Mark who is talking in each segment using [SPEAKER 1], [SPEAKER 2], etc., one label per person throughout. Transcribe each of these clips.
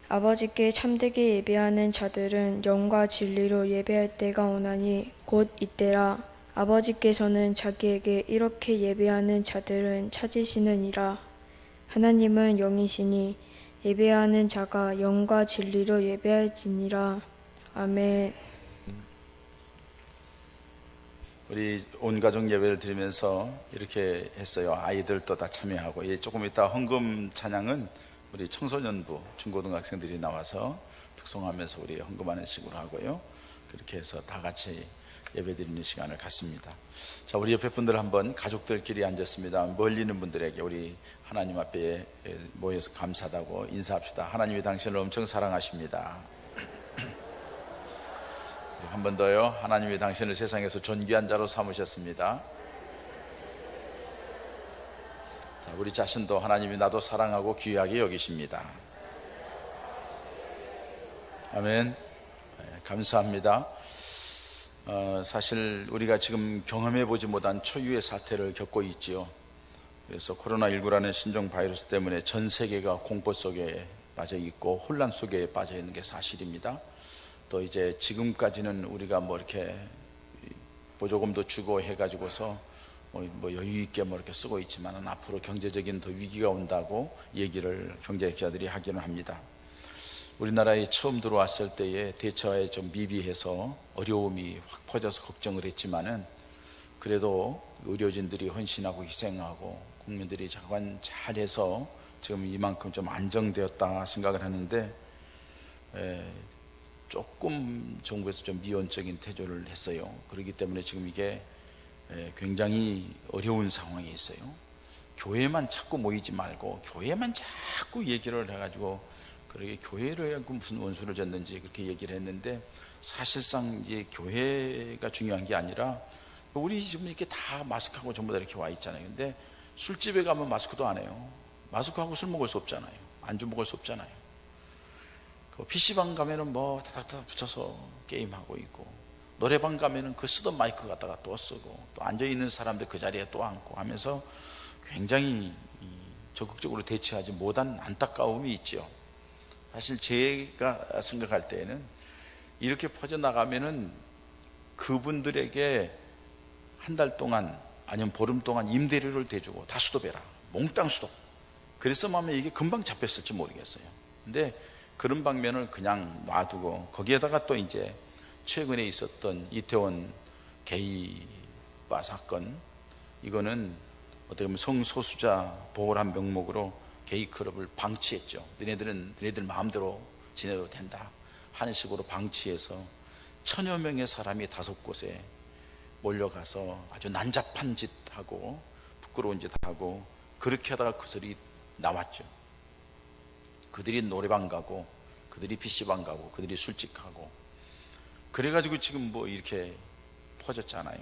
[SPEAKER 1] 아버지께 참되게 예배하는 자들은 영과 진리로 예배할 때가 오나니 곧 이때라. 아버지께서는 자기에게 이렇게 예배하는 자들은 찾으시느니라. 하나님은 영이시니 예배하는 자가 영과 진리로 예배할지니라. 아멘.
[SPEAKER 2] 우리 온 가족 예배를 드리면서 이렇게 했어요. 아이들도 다 참여하고, 조금 이따 헌금 찬양은 우리 청소년부 중고등학생들이 나와서 특송하면서 우리 헌금하는 식으로 하고요. 그렇게 해서 다 같이 예배 드리는 시간을 갖습니다. 자, 우리 옆에 분들 한번 가족들끼리 앉았습니다. 멀리 있는 분들에게 우리 하나님 앞에 모여서 감사하다고 인사합시다. 하나님이 당신을 엄청 사랑하십니다. 한 번 더요. 하나님이 당신을 세상에서 존귀한 자로 삼으셨습니다. 자, 우리 자신도 하나님이 나도 사랑하고 귀하게 여기십니다. 아멘. 네, 감사합니다. 사실 우리가 지금 경험해보지 못한 초유의 사태를 겪고 있지요. 그래서 코로나19라는 신종 바이러스 때문에 전 세계가 공포 속에 빠져 있고 혼란 속에 빠져 있는 게 사실입니다. 또 이제 지금까지는 우리가 뭐 이렇게 보조금도 주고 해가지고서 뭐 여유 있게 뭐 이렇게 쓰고 있지만은 앞으로 경제적인 더 위기가 온다고 얘기를 경제학자들이 하기는 합니다. 우리나라에 처음 들어왔을 때에 대처에 좀 미비해서 어려움이 확 퍼져서 걱정을 했지만은 그래도 의료진들이 헌신하고 희생하고 국민들이 자관 잘해서 지금 이만큼 좀 안정되었다 생각을 하는데, 조금 정부에서 좀 미온적인 태도를 했어요. 그렇기 때문에 지금 이게 굉장히 어려운 상황에 있어요. 교회만 자꾸 모이지 말고 교회만 자꾸 얘기를 해가지고, 그렇게 교회를 무슨 원수를 졌는지 그렇게 얘기를 했는데, 사실상 이제 교회가 중요한 게 아니라 우리 지금 이렇게 다 마스크하고 전부 다 이렇게 와 있잖아요. 근데 술집에 가면 마스크도 안 해요. 마스크하고 술 먹을 수 없잖아요. 안주 먹을 수 없잖아요. 그 PC방 가면은 뭐 다닥다닥 붙여서 게임하고 있고, 노래방 가면은 그 쓰던 마이크 갖다가 또 쓰고, 또 앉아있는 사람들 그 자리에 또 앉고 하면서 굉장히 적극적으로 대처하지 못한 안타까움이 있죠. 사실 제가 생각할 때에는 이렇게 퍼져나가면은 그분들에게 한 달 동안 아니면 보름 동안 임대료를 대주고 다 수도배라, 몽땅 수도. 그랬으면 이게 금방 잡혔을지 모르겠어요. 근데 그런 방면을 그냥 놔두고, 거기에다가 또 이제 최근에 있었던 이태원 게이바 사건, 이거는 어떻게 보면 성소수자 보호를 한 명목으로 게이클럽을 방치했죠. 너네들 마음대로 지내도 된다 하는 식으로 방치해서 1000여 명의 사람이 5곳에 몰려가서 아주 난잡한 짓 하고 부끄러운 짓 하고, 그렇게 하다가 그들이 나왔죠. 그들이 노래방 가고, 그들이 PC방 가고, 그들이 술집 가고, 그래가지고 지금 뭐 이렇게 퍼졌잖아요.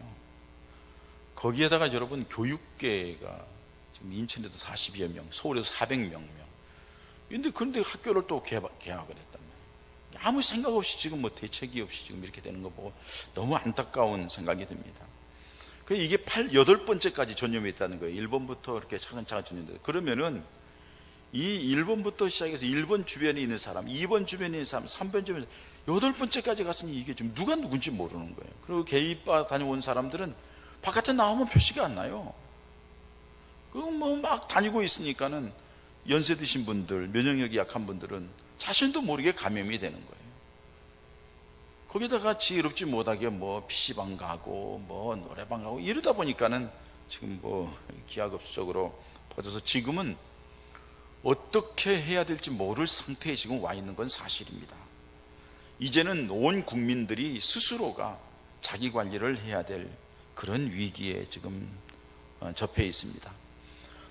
[SPEAKER 2] 거기에다가 여러분, 교육계가 지금 인천에도 40여 명, 서울에도 400명. 그런데 학교를 또 개학을 했단 말이에요. 아무 생각 없이 지금 뭐 대책이 없이 지금 이렇게 되는 거 보고 너무 안타까운 생각이 듭니다. 이게 8번째까지 전염이 있다는 거예요. 1번부터 이렇게 차근차근 전염돼요. 그러면은 이 1번부터 시작해서 1번 주변에 있는 사람, 2번 주변에 있는 사람, 3번 주변에 8번째까지 갔으니 이게 지금 누가 누군지 모르는 거예요. 그리고 게이바 다녀온 사람들은 바깥에 나오면 표시가 안 나요. 그리고 뭐 막 다니고 있으니까는 연세 드신 분들, 면역력이 약한 분들은 자신도 모르게 감염이 되는 거예요. 거기다가 지혜롭지 못하게 뭐 PC방 가고 뭐 노래방 가고 이러다 보니까는 지금 뭐 기하급수적으로 퍼져서 지금은 어떻게 해야 될지 모를 상태에 지금 와 있는 건 사실입니다. 이제는 온 국민들이 스스로가 자기 관리를 해야 될 그런 위기에 지금 접해 있습니다.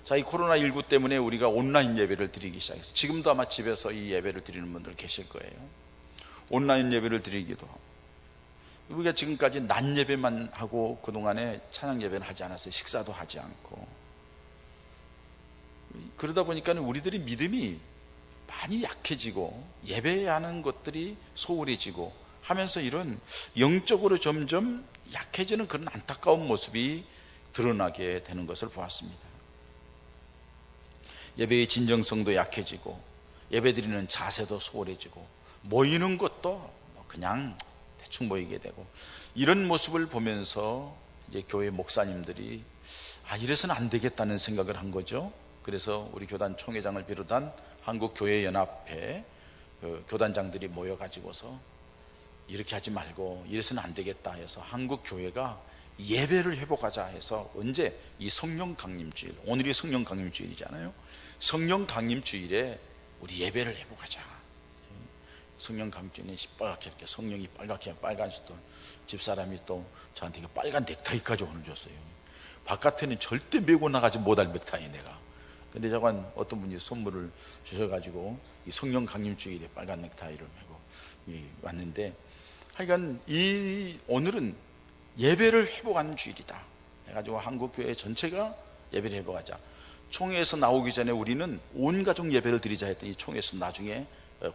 [SPEAKER 2] 자, 이 코로나19 때문에 우리가 온라인 예배를 드리기 시작했어요. 지금도 아마 집에서 이 예배를 드리는 분들 계실 거예요. 온라인 예배를 드리기도 하고, 우리가 지금까지 낮 예배만 하고 그동안에 찬양 예배는 하지 않았어요. 식사도 하지 않고. 그러다 보니까 우리들이 믿음이 많이 약해지고 예배하는 것들이 소홀해지고 하면서 이런 영적으로 점점 약해지는 그런 안타까운 모습이 드러나게 되는 것을 보았습니다. 예배의 진정성도 약해지고 예배드리는 자세도 소홀해지고 모이는 것도 그냥 대충 모이게 되고, 이런 모습을 보면서 이제 교회 목사님들이 이래서는 안 되겠다는 생각을 한 거죠. 그래서 우리 교단 총회장을 비롯한 한국교회연합회 교단장들이 모여가지고서 이렇게 하지 말고 이래서는 안 되겠다 해서 한국교회가 예배를 회복하자 해서, 언제? 이 성령 강림주일, 오늘이 성령 강림주일이잖아요. 성령 강림주일에 우리 예배를 회복하자. 성령 강림주일에 시뻘겋게 이렇게 성령이 빨갛게 빨간색도, 집사람이 또 저한테 빨간 넥타이까지 오늘 줬어요. 바깥에는 절대 메고 나가지 못할 넥타이 내가. 근데 저건 어떤 분이 선물을 주셔가지고 이 성령 강림주일에 빨간 넥타이를 메고 왔는데, 하여간 오늘은 예배를 회복하는 주일이다 해가지고 한국교회 전체가 예배를 회복하자. 총회에서 나오기 전에 우리는 온 가족 예배를 드리자 했더니 총회에서 나중에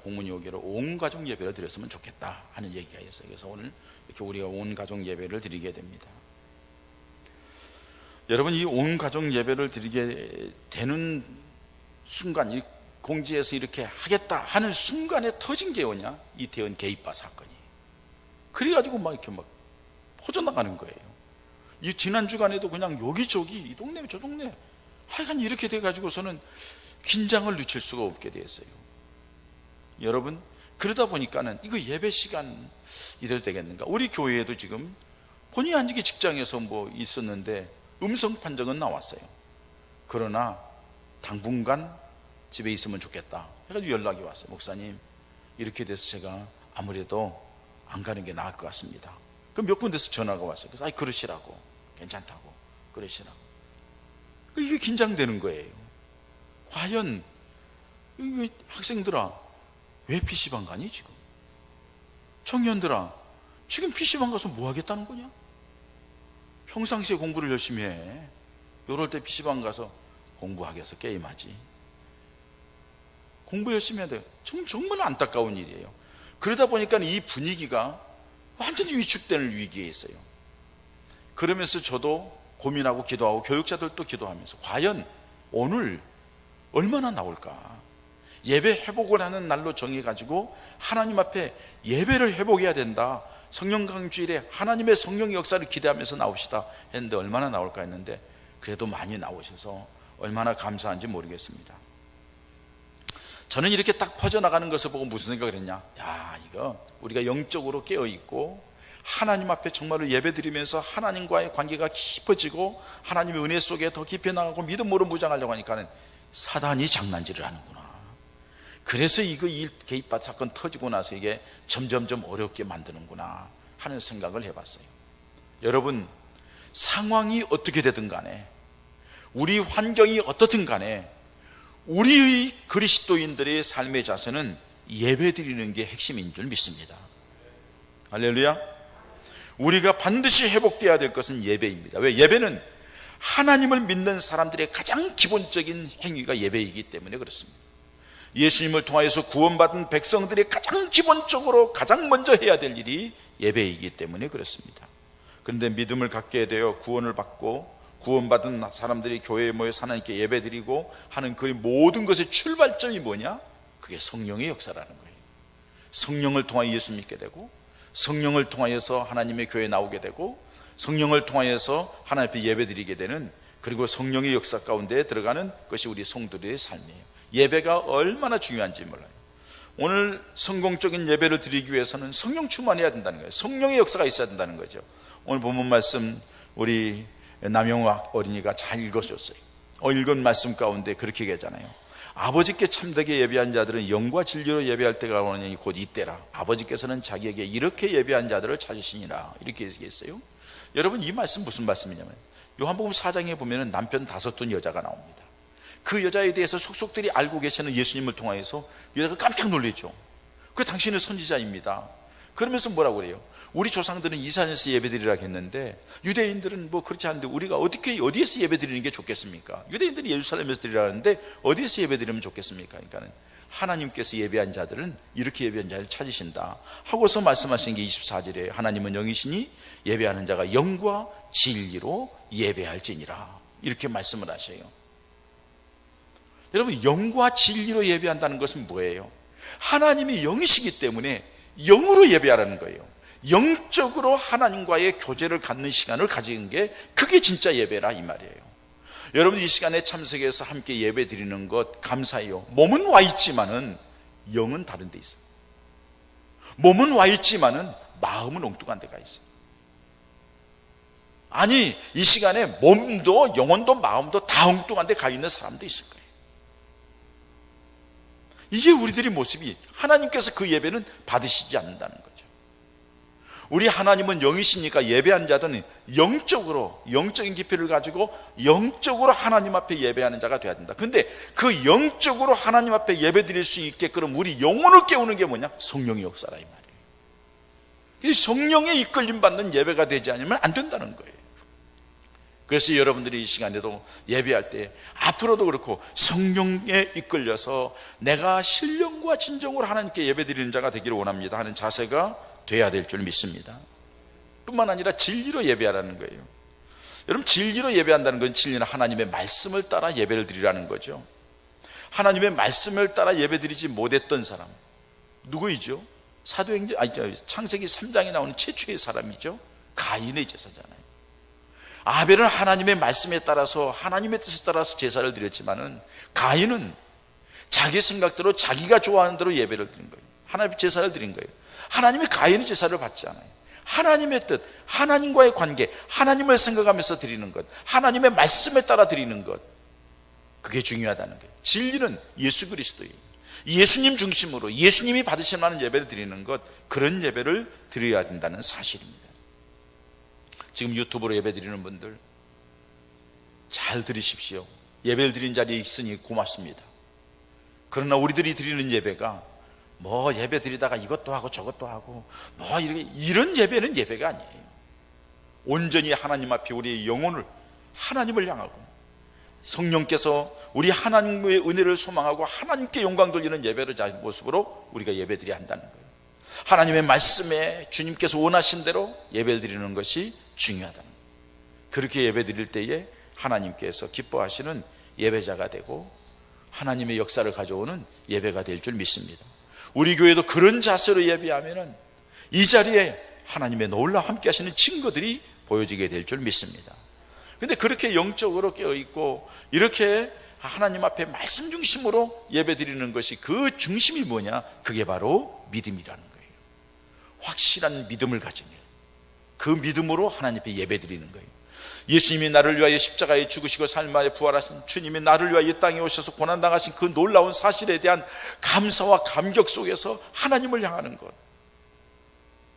[SPEAKER 2] 공문이 오기로 온 가족 예배를 드렸으면 좋겠다 하는 얘기가 있어요. 그래서 오늘 이렇게 우리가 온 가족 예배를 드리게 됩니다. 여러분, 이 온 가족 예배를 드리게 되는 순간, 이 공지에서 이렇게 하겠다 하는 순간에 터진 게 뭐냐? 이태원 게이바 사건이. 그래가지고 막 이렇게 막 퍼져나가는 거예요. 이 지난 주간에도 그냥 여기저기 이 동네 저 동네 하여간 이렇게 돼가지고서는 긴장을 늦출 수가 없게 되었어요. 여러분, 그러다 보니까는 이거 예배 시간 이래도 되겠는가? 우리 교회에도 지금 본의 아니게 직장에서 뭐 있었는데 음성 판정은 나왔어요. 그러나 당분간 집에 있으면 좋겠다 해가지고 연락이 왔어요. 목사님, 이렇게 돼서 제가 아무래도 안 가는 게 나을 것 같습니다. 그럼 몇 군데서 전화가 왔어요. 그래서 그러시라고, 괜찮다고, 그러시라고. 이게 긴장되는 거예요. 과연 이 학생들아, 왜 PC방 가니 지금? 청년들아, 지금 PC방 가서 뭐 하겠다는 거냐? 평상시에 공부를 열심히 해. 이럴 때 PC방 가서 공부하기 위해서 게임하지. 공부 열심히 해야 돼요. 정말 안타까운 일이에요. 그러다 보니까 이 분위기가 완전히 위축되는 위기에 있어요. 그러면서 저도 고민하고 기도하고 교육자들도 기도하면서 과연 오늘 얼마나 나올까? 예배 회복을 하는 날로 정해가지고 하나님 앞에 예배를 회복해야 된다. 성령 강주일에 하나님의 성령의 역사를 기대하면서 나옵시다 했는데 얼마나 나올까 했는데 그래도 많이 나오셔서 얼마나 감사한지 모르겠습니다. 저는 이렇게 딱 퍼져나가는 것을 보고 무슨 생각을 했냐? 이거 우리가 영적으로 깨어있고 하나님 앞에 정말로 예배드리면서 하나님과의 관계가 깊어지고 하나님의 은혜 속에 더 깊이 나가고 믿음으로 무장하려고 하니까는 사단이 장난질을 하는구나. 그래서 이 게이바 사건 터지고 나서 이게 점점점 어렵게 만드는구나 하는 생각을 해봤어요. 여러분, 상황이 어떻게 되든 간에, 우리 환경이 어떻든 간에 우리 그리스도인들의 삶의 자세는 예배드리는 게 핵심인 줄 믿습니다. 할렐루야. 우리가 반드시 회복되어야 될 것은 예배입니다. 왜? 예배는 하나님을 믿는 사람들의 가장 기본적인 행위가 예배이기 때문에 그렇습니다. 예수님을 통하여서 구원받은 백성들이 가장 기본적으로 가장 먼저 해야 될 일이 예배이기 때문에 그렇습니다. 그런데 믿음을 갖게 되어 구원을 받고 구원받은 사람들이 교회에 모여서 하나님께 예배드리고 하는 그 모든 것의 출발점이 뭐냐? 그게 성령의 역사라는 거예요. 성령을 통하여 예수 믿게 되고 성령을 통하여서 하나님의 교회에 나오게 되고 성령을 통하여서 하나님 앞에 예배드리게 되는, 그리고 성령의 역사 가운데 들어가는 것이 우리 성도들의 삶이에요. 예배가 얼마나 중요한지 몰라요. 오늘 성공적인 예배를 드리기 위해서는 성령 충만해야 된다는 거예요. 성령의 역사가 있어야 된다는 거죠. 오늘 본문 말씀 우리 남영학 어린이가 잘 읽어줬어요. 읽은 말씀 가운데 그렇게 얘기하잖아요. 아버지께 참되게 예배한 자들은 영과 진리로 예배할 때가 오느니 곧 이때라. 아버지께서는 자기에게 이렇게 예배한 자들을 찾으시니라. 이렇게 얘기했어요. 여러분, 이 말씀 무슨 말씀이냐면 요한복음 4장에 보면 남편 5둔 여자가 나옵니다. 그 여자에 대해서 속속들이 알고 계시는 예수님을 통하여서 여자가 깜짝 놀랐죠. 그 당신은 선지자입니다. 그러면서 뭐라고 그래요? 우리 조상들은 이산에서 예배드리라고 했는데 유대인들은 뭐 그렇지 않은데 우리가 어디에서 예배드리는 게 좋겠습니까? 유대인들이 예루살렘에서 드리라는데 어디에서 예배드리면 좋겠습니까? 그러니까 하나님께서 예배한 자들은 이렇게 예배한 자를 찾으신다 하고서 말씀하신 게 24절에 하나님은 영이시니 예배하는 자가 영과 진리로 예배할지니라, 이렇게 말씀을 하셔요. 여러분, 영과 진리로 예배한다는 것은 뭐예요? 하나님이 영이시기 때문에 영으로 예배하라는 거예요. 영적으로 하나님과의 교제를 갖는 시간을 가지는 게 그게 진짜 예배라 이 말이에요. 여러분, 이 시간에 참석해서 함께 예배 드리는 것 감사해요. 몸은 와 있지만은 영은 다른 데 있어요. 몸은 와 있지만은 마음은 엉뚱한 데가 있어요. 아니, 이 시간에 몸도 영혼도 마음도 다 엉뚱한 데 가 있는 사람도 있을 거예요. 이게 우리들의 모습이, 하나님께서 그 예배는 받으시지 않는다는 거죠. 우리 하나님은 영이시니까 예배하는 자들은 영적으로, 영적인 깊이를 가지고 영적으로 하나님 앞에 예배하는 자가 돼야 된다. 근데 그 영적으로 하나님 앞에 예배 드릴 수 있게끔 우리 영혼을 깨우는 게 뭐냐? 성령의 역사라 이 말이에요. 성령의 이끌림 받는 예배가 되지 않으면 안 된다는 거예요. 그래서 여러분들이 이 시간에도 예배할 때 앞으로도 그렇고 성령에 이끌려서 내가 신령과 진정으로 하나님께 예배드리는 자가 되기를 원합니다 하는 자세가 돼야 될 줄 믿습니다. 뿐만 아니라 진리로 예배하라는 거예요. 여러분, 진리로 예배한다는 건 진리는 하나님의 말씀을 따라 예배를 드리라는 거죠. 하나님의 말씀을 따라 예배드리지 못했던 사람 누구이죠? 사도행전, 창세기 3장에 나오는 최초의 사람이죠. 가인의 제사잖아요. 아벨은 하나님의 말씀에 따라서, 하나님의 뜻에 따라서 제사를 드렸지만은 가인은 자기 생각대로 자기가 좋아하는 대로 예배를 드린 거예요. 하나님의 제사를 드린 거예요. 하나님이 가인의 제사를 받지 않아요. 하나님의 뜻, 하나님과의 관계, 하나님을 생각하면서 드리는 것, 하나님의 말씀에 따라 드리는 것, 그게 중요하다는 거예요. 진리는 예수 그리스도예요. 예수님 중심으로 예수님이 받으실 만한 예배를 드리는 것, 그런 예배를 드려야 된다는 사실입니다. 지금 유튜브로 예배 드리는 분들 잘 들으십시오. 예배를 드린 자리에 있으니 고맙습니다. 그러나 우리들이 드리는 예배가 뭐 예배 드리다가 이것도 하고 저것도 하고 뭐 이런 예배는 예배가 아니에요. 온전히 하나님 앞에 우리의 영혼을, 하나님을 향하고 성령께서 우리 하나님의 은혜를 소망하고 하나님께 영광 돌리는 예배를 자는 모습으로 우리가 예배 드려야 한다는 거예요. 하나님의 말씀에 주님께서 원하신 대로 예배를 드리는 것이 중요하다는 거예요. 그렇게 예배 드릴 때에 하나님께서 기뻐하시는 예배자가 되고 하나님의 역사를 가져오는 예배가 될 줄 믿습니다. 우리 교회도 그런 자세로 예배하면은 이 자리에 하나님의 놀라 함께 하시는 증거들이 보여지게 될 줄 믿습니다. 근데 그렇게 영적으로 깨어있고 이렇게 하나님 앞에 말씀 중심으로 예배 드리는 것이, 그 중심이 뭐냐? 그게 바로 믿음이라는 거예요. 확실한 믿음을 가진 거예요. 그 믿음으로 하나님 앞에 예배 드리는 거예요. 예수님이 나를 위하여 십자가에 죽으시고 삶 만에 부활하신 주님이 나를 위하여 이 땅에 오셔서 고난당하신 그 놀라운 사실에 대한 감사와 감격 속에서 하나님을 향하는 것,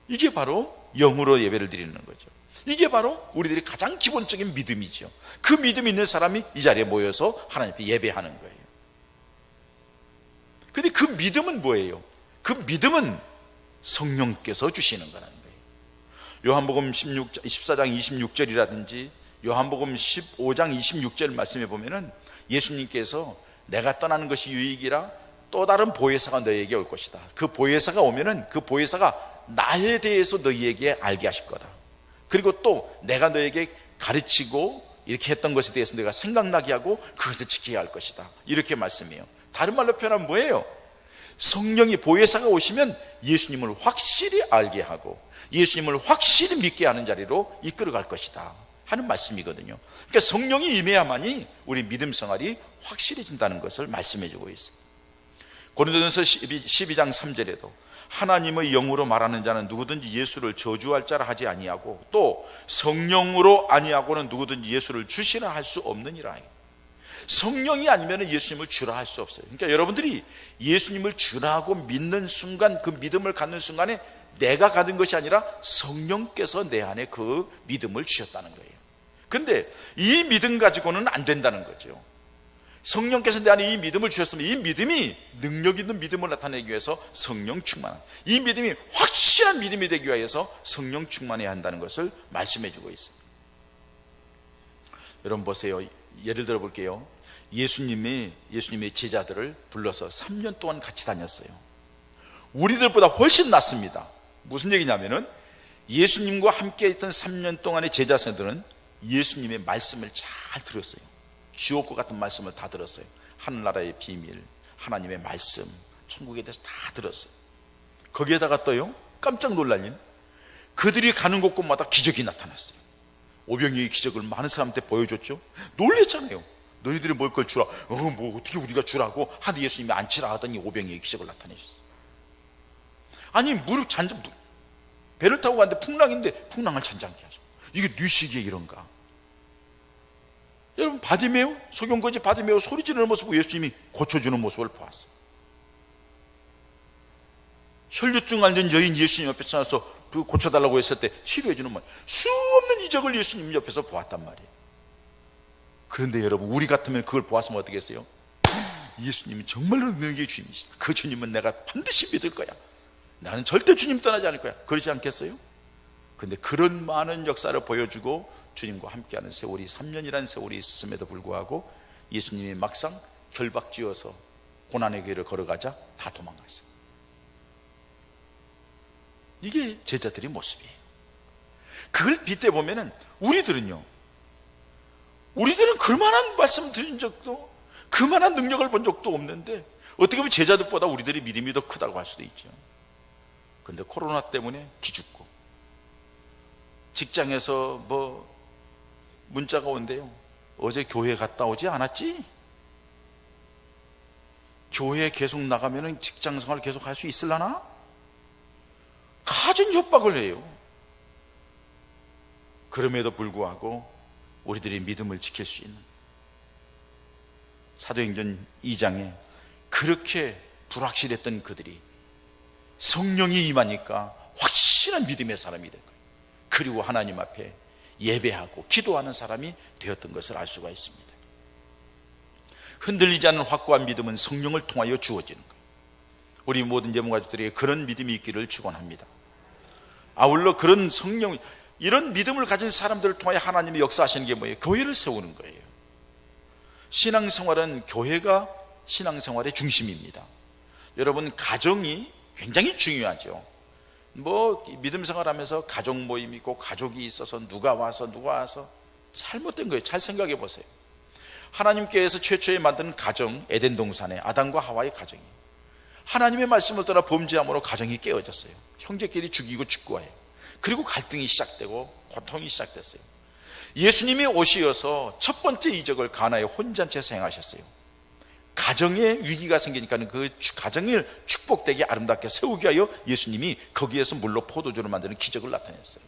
[SPEAKER 2] 이게 바로 영으로 예배를 드리는 거죠. 이게 바로 우리들이 가장 기본적인 믿음이죠. 그 믿음이 있는 사람이 이 자리에 모여서 하나님 앞에 예배하는 거예요. 근데 그 믿음은 뭐예요? 그 믿음은 성령께서 주시는 거라는 거예요. 요한복음 14장 26절이라든지 요한복음 15장 26절 말씀에 보면은 예수님께서 내가 떠나는 것이 유익이라 또 다른 보혜사가 너희에게 올 것이다. 그 보혜사가 오면은 그 보혜사가 나에 대해서 너희에게 알게 하실 거다. 그리고 또 내가 너에게 가르치고 이렇게 했던 것에 대해서 내가 생각나게 하고 그것을 지키게 할 것이다. 이렇게 말씀해요. 다른 말로 표현하면 뭐예요? 성령이, 보혜사가 오시면 예수님을 확실히 알게 하고 예수님을 확실히 믿게 하는 자리로 이끌어갈 것이다 하는 말씀이거든요. 그러니까 성령이 임해야만이 우리 믿음 생활이 확실해진다는 것을 말씀해주고 있어요. 고린도전서 12장 3절에도 하나님의 영으로 말하는 자는 누구든지 예수를 저주할 자라 하지 아니하고 또 성령으로 아니하고는 누구든지 예수를 주시라 할 수 없느니라. 성령이 아니면 예수님을 주라 할 수 없어요. 그러니까 여러분들이 예수님을 주라고 믿는 순간, 그 믿음을 갖는 순간에 내가 가진 것이 아니라 성령께서 내 안에 그 믿음을 주셨다는 거예요. 근데 이 믿음 가지고는 안 된다는 거죠. 성령께서 내 안에 이 믿음을 주셨으면 이 믿음이 능력 있는 믿음을 나타내기 위해서 성령 충만, 이 믿음이 확실한 믿음이 되기 위해서 성령 충만해야 한다는 것을 말씀해 주고 있어요. 여러분 보세요. 예를 들어 볼게요. 예수님의 제자들을 불러서 3년 동안 같이 다녔어요. 우리들보다 훨씬 낫습니다. 무슨 얘기냐면은 예수님과 함께 있던 3년 동안의 제자들은 예수님의 말씀을 잘 들었어요. 주옥과 같은 말씀을 다 들었어요. 하늘나라의 비밀, 하나님의 말씀, 천국에 대해서 다 들었어요. 거기에다가 또요, 깜짝 놀랄 일, 그들이 가는 곳곳마다 기적이 나타났어요. 오병이의 기적을 많은 사람한테 보여줬죠. 놀랬잖아요. 너희들이 뭘 걸 주라, 뭐 어떻게 우리가 주라고 하는데 예수님이 앉히라 하더니 오병이의 기적을 나타내셨어요. 아니 배를 타고 갔는데 풍랑인데 풍랑을 잔잔케 하죠. 이게 뉘시기에 이런가? 여러분, 바디메오, 소경거지 바디메오 소리 지르는 모습을 예수님이 고쳐주는 모습을 보았어요. 혈류증 앓는 여인 예수님 옆에 나서 그 고쳐달라고 했을 때 치료해주는 말, 수없는 이적을 예수님 옆에서 보았단 말이에요. 그런데 여러분, 우리 같으면 그걸 보았으면 어떻게 했어요? 예수님이 정말로 능력의 주님이시다. 그 주님은 내가 반드시 믿을 거야. 나는 절대 주님 떠나지 않을 거야. 그러지 않겠어요? 그런데 그런 많은 역사를 보여주고 주님과 함께하는 세월이 3년이라는 세월이 있었음에도 불구하고 예수님이 막상 결박지어서 고난의 길을 걸어가자 다 도망갔어요. 이게 제자들의 모습이에요. 그걸 빗대 보면은 우리들은 그만한 말씀 드린 적도, 그만한 능력을 본 적도 없는데 어떻게 보면 제자들보다 우리들의 믿음이 더 크다고 할 수도 있죠. 그런데 코로나 때문에 기죽고, 직장에서 뭐 문자가 온대요. 어제 교회 갔다 오지 않았지? 교회 계속 나가면은 직장생활 계속 할 수 있을라나? 가진 협박을 해요. 그럼에도 불구하고 우리들이 믿음을 지킬 수 있는, 사도행전 2장에 그렇게 불확실했던 그들이 성령이 임하니까 확실한 믿음의 사람이 된 거예요. 그리고 하나님 앞에 예배하고 기도하는 사람이 되었던 것을 알 수가 있습니다. 흔들리지 않는 확고한 믿음은 성령을 통하여 주어지는 거예요. 우리 모든 제목가족들에게 그런 믿음이 있기를 축원합니다. 아울러 그런 성령, 이런 믿음을 가진 사람들을 통하여 하나님이 역사하시는 게 뭐예요? 교회를 세우는 거예요. 신앙생활은 교회가 신앙생활의 중심입니다. 여러분, 가정이 굉장히 중요하죠. 뭐 믿음 생활하면서 가족 모임이 있고 가족이 있어서 누가 와서 잘못된 거예요. 잘 생각해 보세요. 하나님께서 최초에 만든 가정, 에덴 동산에 아담과 하와의 가정이 하나님의 말씀을 따라 범죄함으로 가정이 깨어졌어요. 형제끼리 죽이고 축구해요. 그리고 갈등이 시작되고 고통이 시작됐어요. 예수님이 오시어서 첫 번째 이적을 가나의 혼잔치에서 행하셨어요. 가정에 위기가 생기니까 그 가정을 축복되게 아름답게 세우기 위하여 예수님이 거기에서 물로 포도주를 만드는 기적을 나타냈어요.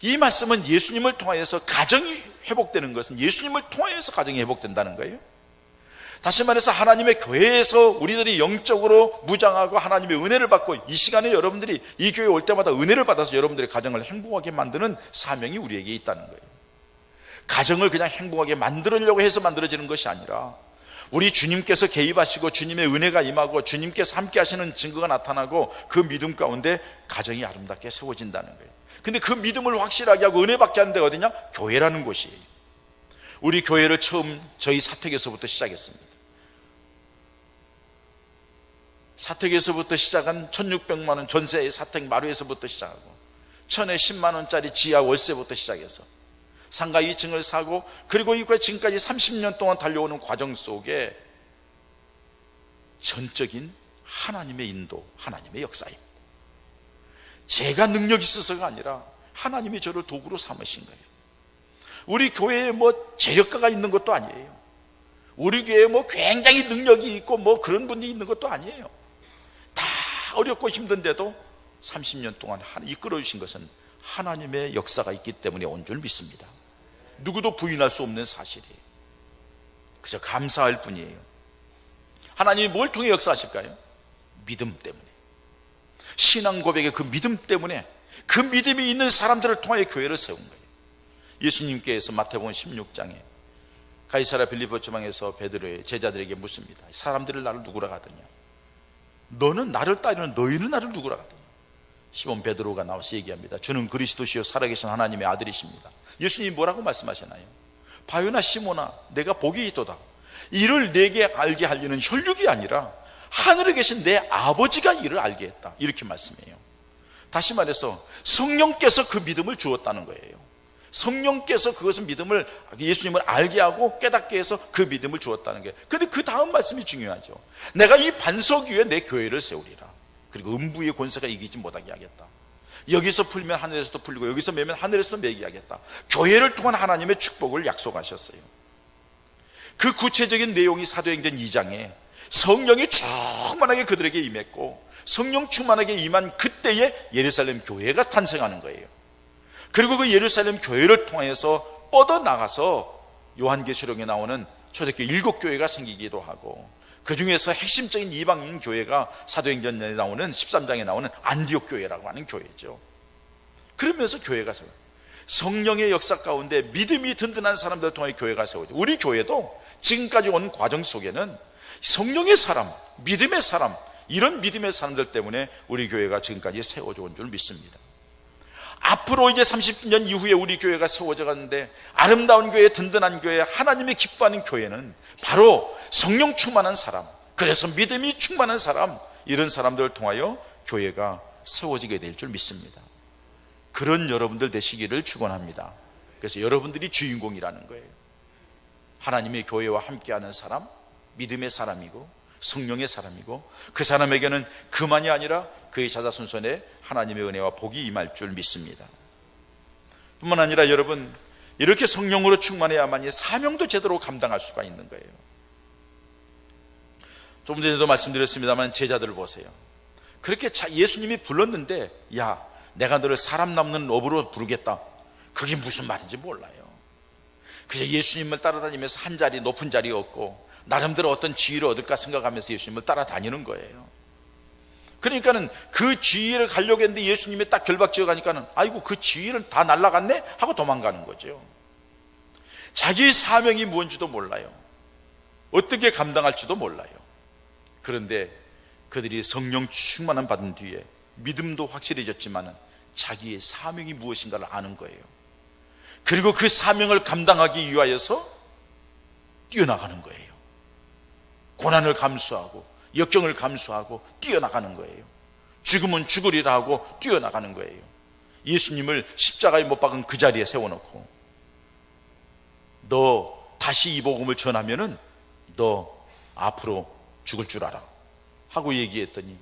[SPEAKER 2] 이 말씀은 예수님을 통하여서 가정이 회복되는 것은 예수님을 통하여서 가정이 회복된다는 거예요. 다시 말해서 하나님의 교회에서 우리들이 영적으로 무장하고 하나님의 은혜를 받고, 이 시간에 여러분들이 이 교회에 올 때마다 은혜를 받아서 여러분들의 가정을 행복하게 만드는 사명이 우리에게 있다는 거예요. 가정을 그냥 행복하게 만들려고 해서 만들어지는 것이 아니라 우리 주님께서 개입하시고 주님의 은혜가 임하고 주님께서 함께 하시는 증거가 나타나고 그 믿음 가운데 가정이 아름답게 세워진다는 거예요. 근데 그 믿음을 확실하게 하고 은혜 받게 하는 데가 어디냐? 교회라는 곳이에요. 우리 교회를 처음 저희 사택에서부터 시작했습니다. 사택에서부터 시작한 1600만 원 전세의 사택 마루에서부터 시작하고 1000에 10만 원짜리 지하 월세부터 시작해서 상가 2층을 사고, 그리고 지금까지 30년 동안 달려오는 과정 속에 전적인 하나님의 인도, 하나님의 역사입니다. 제가 능력이 있어서가 아니라 하나님이 저를 도구로 삼으신 거예요. 우리 교회에 뭐 재력가가 있는 것도 아니에요. 우리 교회에 뭐 굉장히 능력이 있고 뭐 그런 분이 있는 것도 아니에요. 다 어렵고 힘든데도 30년 동안 이끌어 주신 것은 하나님의 역사가 있기 때문에 온 줄 믿습니다. 누구도 부인할 수 없는 사실이에요. 그저 감사할 뿐이에요. 하나님이 뭘 통해 역사하실까요? 믿음 때문에, 신앙 고백의 그 믿음 때문에, 그 믿음이 있는 사람들을 통하여 교회를 세운 거예요. 예수님께서 마태복음 16장에 가이사랴 빌립보 지방에서 베드로의 제자들에게 묻습니다. 사람들이 나를 누구라 하더냐? 너는 나를 따르는 너희는 나를 누구라 하더냐? 시몬 베드로가 나와서 얘기합니다. 주는 그리스도시요 살아계신 하나님의 아들이십니다. 예수님이 뭐라고 말씀하시나요? 바요나 시몬아, 내가 복이 있도다. 이를 내게 알게 하려는 혈육이 아니라 하늘에 계신 내 아버지가 이를 알게 했다. 이렇게 말씀해요. 다시 말해서 성령께서 그 믿음을 주었다는 거예요. 성령께서 그것을 믿음을 예수님을 알게 하고 깨닫게 해서 그 믿음을 주었다는 거예요. 그런데 그 다음 말씀이 중요하죠. 내가 이 반석 위에 내 교회를 세우리라. 그리고 음부의 권세가 이기지 못하게 하겠다. 여기서 풀면 하늘에서도 풀리고 여기서 매면 하늘에서도 매게 하겠다. 교회를 통한 하나님의 축복을 약속하셨어요. 그 구체적인 내용이 사도행전 2장에 성령이 충만하게 그들에게 임했고 성령 충만하게 임한 그때에 예루살렘 교회가 탄생하는 거예요. 그리고 그 예루살렘 교회를 통해서 뻗어나가서 요한계시록에 나오는 초대교회 7교회가 생기기도 하고 그 중에서 핵심적인 이방인 교회가 사도행전에 나오는 13장에 나오는 안디옥 교회라고 하는 교회죠. 그러면서 교회가 세워요. 성령의 역사 가운데 믿음이 든든한 사람들을 통해 교회가 세워져. 우리 교회도 지금까지 온 과정 속에는 성령의 사람, 믿음의 사람, 이런 믿음의 사람들 때문에 우리 교회가 지금까지 세워져 온 줄 믿습니다. 앞으로 이제 30년 이후에 우리 교회가 세워져 가는데 아름다운 교회, 든든한 교회, 하나님이 기뻐하는 교회는 바로 성령 충만한 사람, 그래서 믿음이 충만한 사람, 이런 사람들을 통하여 교회가 세워지게 될 줄 믿습니다. 그런 여러분들 되시기를 축원합니다. 그래서 여러분들이 주인공이라는 거예요. 하나님의 교회와 함께하는 사람, 믿음의 사람이고 성령의 사람이고 그 사람에게는 그만이 아니라 그의 자자손손에 하나님의 은혜와 복이 임할 줄 믿습니다. 뿐만 아니라 여러분, 이렇게 성령으로 충만해야만이 사명도 제대로 감당할 수가 있는 거예요. 조금 전에도 말씀드렸습니다만 제자들을 보세요. 그렇게 예수님이 불렀는데 야, 내가 너를 사람 남는 업으로 부르겠다. 그게 무슨 말인지 몰라요. 그래서 예수님을 따라다니면서 한 자리 높은 자리 얻고 나름대로 어떤 지위를 얻을까 생각하면서 예수님을 따라다니는 거예요. 그러니까는 그 지위를 가려고 했는데 예수님이 딱 결박지어 가니까는 아이고 그 지위를 다 날라갔네 하고 도망가는 거죠. 자기의 사명이 무엇인지도 몰라요. 어떻게 감당할지도 몰라요. 그런데 그들이 성령 충만함 받은 뒤에 믿음도 확실해졌지만은 자기의 사명이 무엇인가를 아는 거예요. 그리고 그 사명을 감당하기 위하여서 뛰어나가는 거예요. 고난을 감수하고 역경을 감수하고 뛰어나가는 거예요. 죽으면 죽으리라 하고 뛰어나가는 거예요. 예수님을 십자가에 못 박은 그 자리에 세워놓고 너 다시 이 복음을 전하면은 너 앞으로 죽을 줄 알아 하고 얘기했더니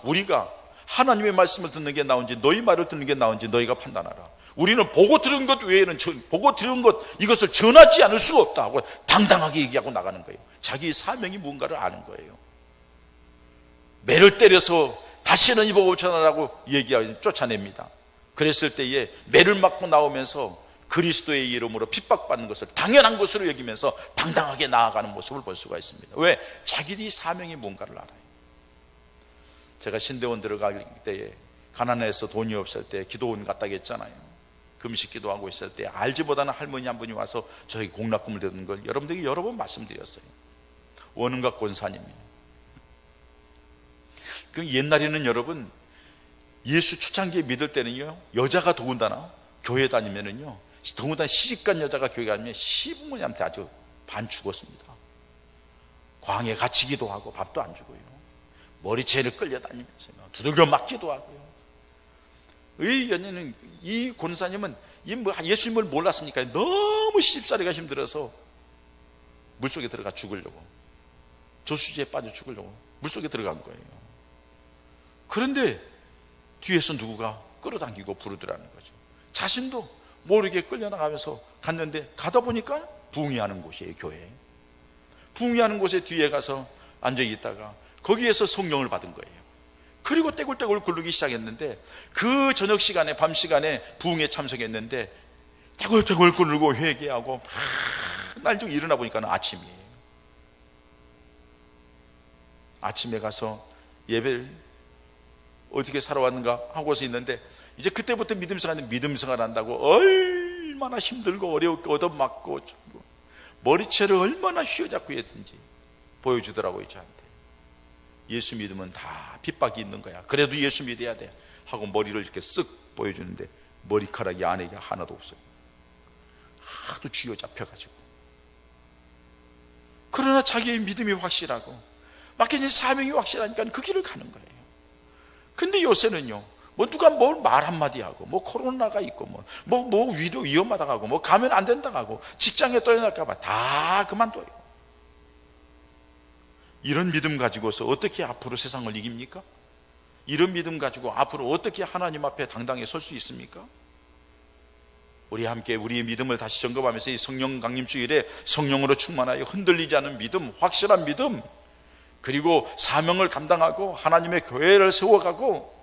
[SPEAKER 2] 우리가 하나님의 말씀을 듣는 게 나은지 너희 말을 듣는 게 나은지 너희가 판단하라. 우리는 보고 들은 것 외에는 보고 들은 것 이것을 전하지 않을 수가 없다 하고 당당하게 얘기하고 나가는 거예요. 자기 사명이 뭔가를 아는 거예요. 매를 때려서 다시는 이 복음을 전하라고 얘기하고 쫓아냅니다. 그랬을 때에 매를 맞고 나오면서 그리스도의 이름으로 핍박받는 것을 당연한 것으로 여기면서 당당하게 나아가는 모습을 볼 수가 있습니다. 왜? 자기들이 사명이 뭔가를 알아요. 제가 신대원 들어갈 때에 가난해서 돈이 없을 때 기도원 갔다고 했잖아요. 금식 기도하고 있을 때 알지 못하는 할머니 한 분이 와서 저에게 공납금을 드는 걸 여러분들에게 여러 번 말씀드렸어요. 원흥각 권사님이. 그 옛날에는 여러분 예수 초창기에 믿을 때는요, 여자가 더군다나 교회 다니면은요, 더군다나 시집간 여자가 교회 가면 시부모님한테 아주 반 죽었습니다. 광에 갇히기도 하고 밥도 안 주고요, 머리채를 끌려다니면서 두들겨 맞기도 하고요. 이 연예는 이 권사님은 예수님을 몰랐으니까 너무 시집살이가 힘들어서 물속에 들어가 죽으려고, 저수지에 빠져 죽으려고 물속에 들어간 거예요. 그런데 뒤에서 누구가 끌어당기고 부르더라는 거죠. 자신도 모르게 끌려나가면서 갔는데 가다 보니까 부흥회하는 곳이에요. 교회 부흥회하는 곳에 뒤에 가서 앉아있다가 거기에서 성령을 받은 거예요. 그리고 떼굴떼굴 굴르기 시작했는데 그 저녁 시간에 밤 시간에 부흥에 참석했는데 떼굴떼굴 굴르고 회개하고 날좀 일어나 보니까 아침이에요. 아침에 가서 예배를 어떻게 살아왔는가 하고서 있는데 이제 그때부터 믿음 생활을 한다고 얼마나 힘들고 어렵고 얻어맞고 머리채를 얼마나 휘어잡고 했든지 보여주더라고요. 저한테 예수 믿으면 다 핍박이 있는 거야, 그래도 예수 믿어야 돼 하고 머리를 이렇게 쓱 보여주는데 머리카락이 안에 하나도 없어요. 하도 쥐어잡혀가지고. 그러나 자기의 믿음이 확실하고 맡겨진 사명이 확실하니까 그 길을 가는 거예요. 근데 요새는요, 뭐 누가 뭘 말 한마디 하고, 뭐 코로나가 있고, 뭐 위험하다고 하고, 뭐 가면 안 된다고 하고, 직장에 떠날까봐 다 그만둬요. 이런 믿음 가지고서 어떻게 앞으로 세상을 이깁니까? 이런 믿음 가지고 앞으로 어떻게 하나님 앞에 당당히 설 수 있습니까? 우리 함께 우리의 믿음을 다시 점검하면서 이 성령 강림 주일에 성령으로 충만하여 흔들리지 않은 믿음, 확실한 믿음, 그리고 사명을 감당하고 하나님의 교회를 세워가고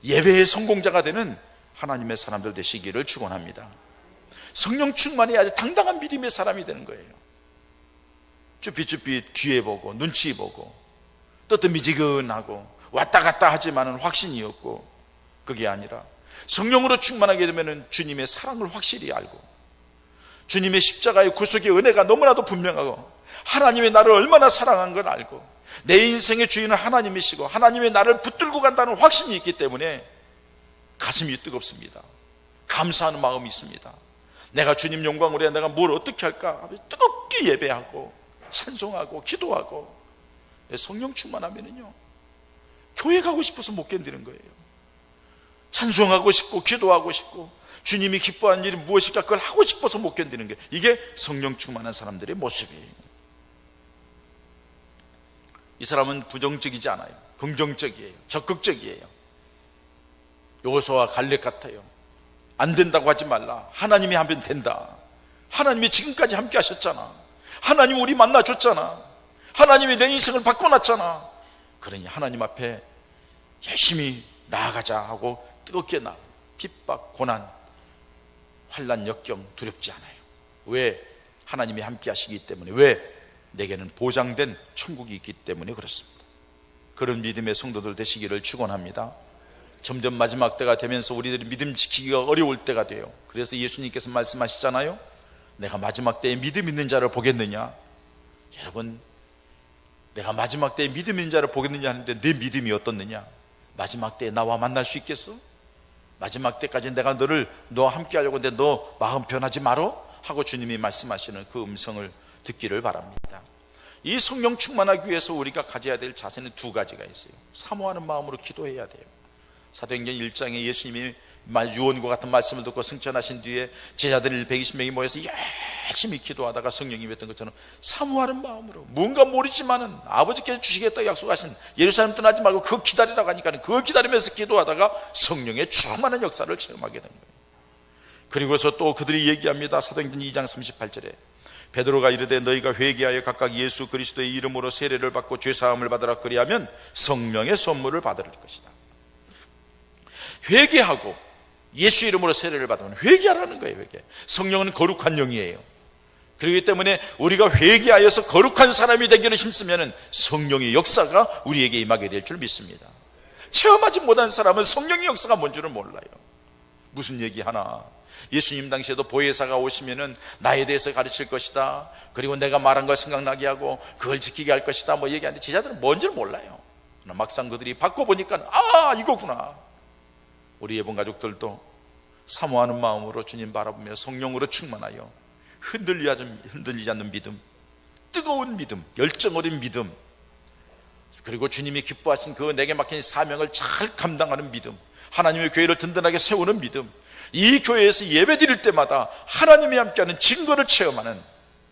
[SPEAKER 2] 예배의 성공자가 되는 하나님의 사람들 되시기를 축원합니다. 성령 충만해야지 당당한 믿음의 사람이 되는 거예요. 쭈삣쭈삣 귀에 보고 눈치 보고 뜨뜻미지근하고 왔다 갔다 하지만은 확신이 없고, 그게 아니라 성령으로 충만하게 되면 주님의 사랑을 확실히 알고, 주님의 십자가의 구속의 은혜가 너무나도 분명하고, 하나님이 나를 얼마나 사랑한 걸 알고, 내 인생의 주인은 하나님이시고 하나님이 나를 붙들고 간다는 확신이 있기 때문에 가슴이 뜨겁습니다. 감사하는 마음이 있습니다. 내가 주님 영광을 위해 내가 뭘 어떻게 할까 뜨겁게 예배하고 찬송하고 기도하고. 성령 충만하면은요, 교회 가고 싶어서 못 견디는 거예요. 찬송하고 싶고 기도하고 싶고 주님이 기뻐하는 일이 무엇일까 그걸 하고 싶어서 못 견디는 게, 이게 성령 충만한 사람들의 모습이에요. 이 사람은 부정적이지 않아요. 긍정적이에요. 적극적이에요. 여호수아와 갈렙 같아요. 안 된다고 하지 말라. 하나님이 하면 된다. 하나님이 지금까지 함께 하셨잖아. 하나님 우리 만나줬잖아. 하나님이 내 인생을 바꿔놨잖아. 그러니 하나님 앞에 열심히 나아가자 하고 뜨겁게 핍박, 고난, 환난, 역경 두렵지 않아요. 왜? 하나님이 함께 하시기 때문에. 왜? 내게는 보장된 천국이 있기 때문에 그렇습니다. 그런 믿음의 성도들 되시기를 축원합니다. 점점 마지막 때가 되면서 우리들이 믿음 지키기가 어려울 때가 돼요. 그래서 예수님께서 말씀하시잖아요. 내가 마지막 때에 믿음 있는 자를 보겠느냐. 여러분, 내가 마지막 때에 믿음 있는 자를 보겠느냐 하는데 내 믿음이 어떻느냐? 마지막 때에 나와 만날 수 있겠어? 마지막 때까지 내가 너와 함께 하려고 하는데 너 마음 변하지 말어? 하고 주님이 말씀하시는 그 음성을 듣기를 바랍니다. 이 성령 충만하기 위해서 우리가 가져야 될 자세는 두 가지가 있어요. 사모하는 마음으로 기도해야 돼요. 사도행전 1장에 예수님이 유언과 같은 말씀을 듣고 승천하신 뒤에 제자들 120명이 모여서 열심히 기도하다가 성령이 임했던 것처럼 사모하는 마음으로, 뭔가 모르지만은 아버지께서 주시겠다고 약속하신 예루살렘 떠나지 말고 그거 기다리라고 하니까 그거 기다리면서 기도하다가 성령의 충만한 역사를 체험하게 된 거예요. 그리고서 또 그들이 얘기합니다. 사도행전 2장 38절에 베드로가 이르되 너희가 회개하여 각각 예수 그리스도의 이름으로 세례를 받고 죄사함을 받으라. 그리하면 성령의 선물을 받을 것이다. 회개하고 예수 이름으로 세례를 받으면 회개하라는 거예요. 회개. 성령은 거룩한 영이에요. 그렇기 때문에 우리가 회개하여서 거룩한 사람이 되기를 힘쓰면 성령의 역사가 우리에게 임하게 될 줄 믿습니다. 체험하지 못한 사람은 성령의 역사가 뭔지를 몰라요. 무슨 얘기 하나. 예수님 당시에도 보혜사가 오시면은 나에 대해서 가르칠 것이다. 그리고 내가 말한 걸 생각나게 하고 그걸 지키게 할 것이다. 뭐 얘기하는데 제자들은 뭔지를 몰라요. 막상 그들이 바꿔보니까 이거구나. 우리 예본 가족들도 사모하는 마음으로 주님 바라보며 성령으로 충만하여 흔들리지 않는 믿음, 뜨거운 믿음, 열정 어린 믿음, 그리고 주님이 기뻐하신 그 내게 맡긴 사명을 잘 감당하는 믿음, 하나님의 교회를 든든하게 세우는 믿음, 이 교회에서 예배 드릴 때마다 하나님이 함께하는 증거를 체험하는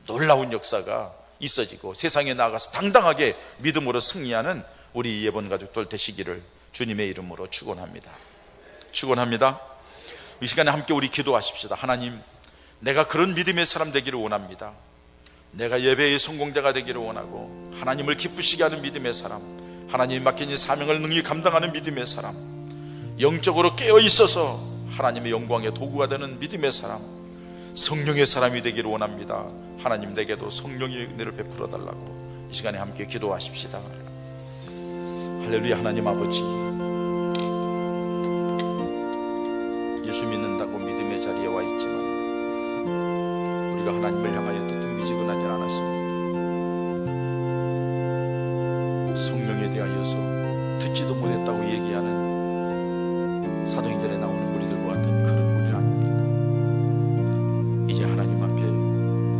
[SPEAKER 2] 놀라운 역사가 있어지고 세상에 나아가서 당당하게 믿음으로 승리하는 우리 예본 가족들 되시기를 주님의 이름으로 축원합니다. 축원합니다. 이 시간에 함께 우리 기도하십시다. 하나님, 내가 그런 믿음의 사람 되기를 원합니다. 내가 예배의 성공자가 되기를 원하고 하나님을 기쁘시게 하는 믿음의 사람, 하나님이 맡긴 이 사명을 능히 감당하는 믿음의 사람, 영적으로 깨어 있어서 하나님의 영광의 도구가 되는 믿음의 사람, 성령의 사람이 되기를 원합니다. 하나님, 내게도 성령의 은혜를 베풀어 달라고 이 시간에 함께 기도하십시다. 할렐루야. 하나님 아버지, 예수 믿는다고 믿음의 자리에 와 있지만 우리가 하나님을 향하여 뜨뜻미지근하지 않았습니다. 성령에 대하여서 듣지도 못했다고 얘기하는 사도행전에 나오는 무리들과 같은 그런 무리 아닙니까? 이제 하나님 앞에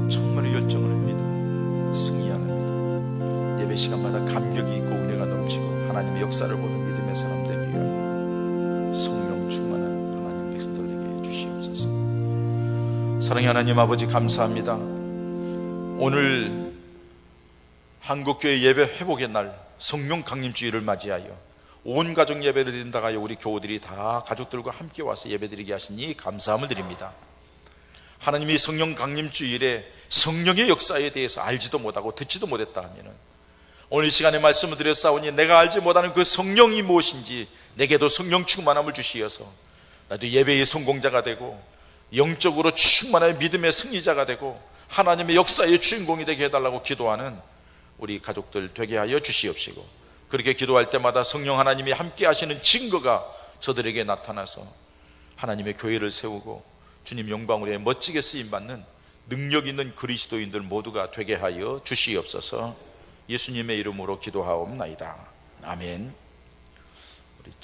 [SPEAKER 2] 정말 열정을 믿음, 승리하는 믿음, 예배 시간마다 감격이 있고 은혜가 넘치고 하나님의 역사를 보는 믿음의 사람 되기 위하여 성령 사랑의 하나님 아버지, 감사합니다. 오늘 한국교회 예배 회복의 날 성령 강림주일을 맞이하여 온 가족 예배를 드린다고 하여 우리 교우들이 다 가족들과 함께 와서 예배드리게 하시니 감사함을 드립니다. 하나님이 성령 강림주일에 성령의 역사에 대해서 알지도 못하고 듣지도 못했다 하면 오늘 이 시간에 말씀을 드렸사오니 내가 알지 못하는 그 성령이 무엇인지 내게도 성령 충만함을 주시어서 나도 예배의 성공자가 되고 영적으로 충만한 믿음의 승리자가 되고 하나님의 역사의 주인공이 되게 해달라고 기도하는 우리 가족들 되게 하여 주시옵시고, 그렇게 기도할 때마다 성령 하나님이 함께 하시는 증거가 저들에게 나타나서 하나님의 교회를 세우고 주님 영광으로 멋지게 쓰임받는 능력 있는 그리스도인들 모두가 되게 하여 주시옵소서. 예수님의 이름으로 기도하옵나이다. 아멘.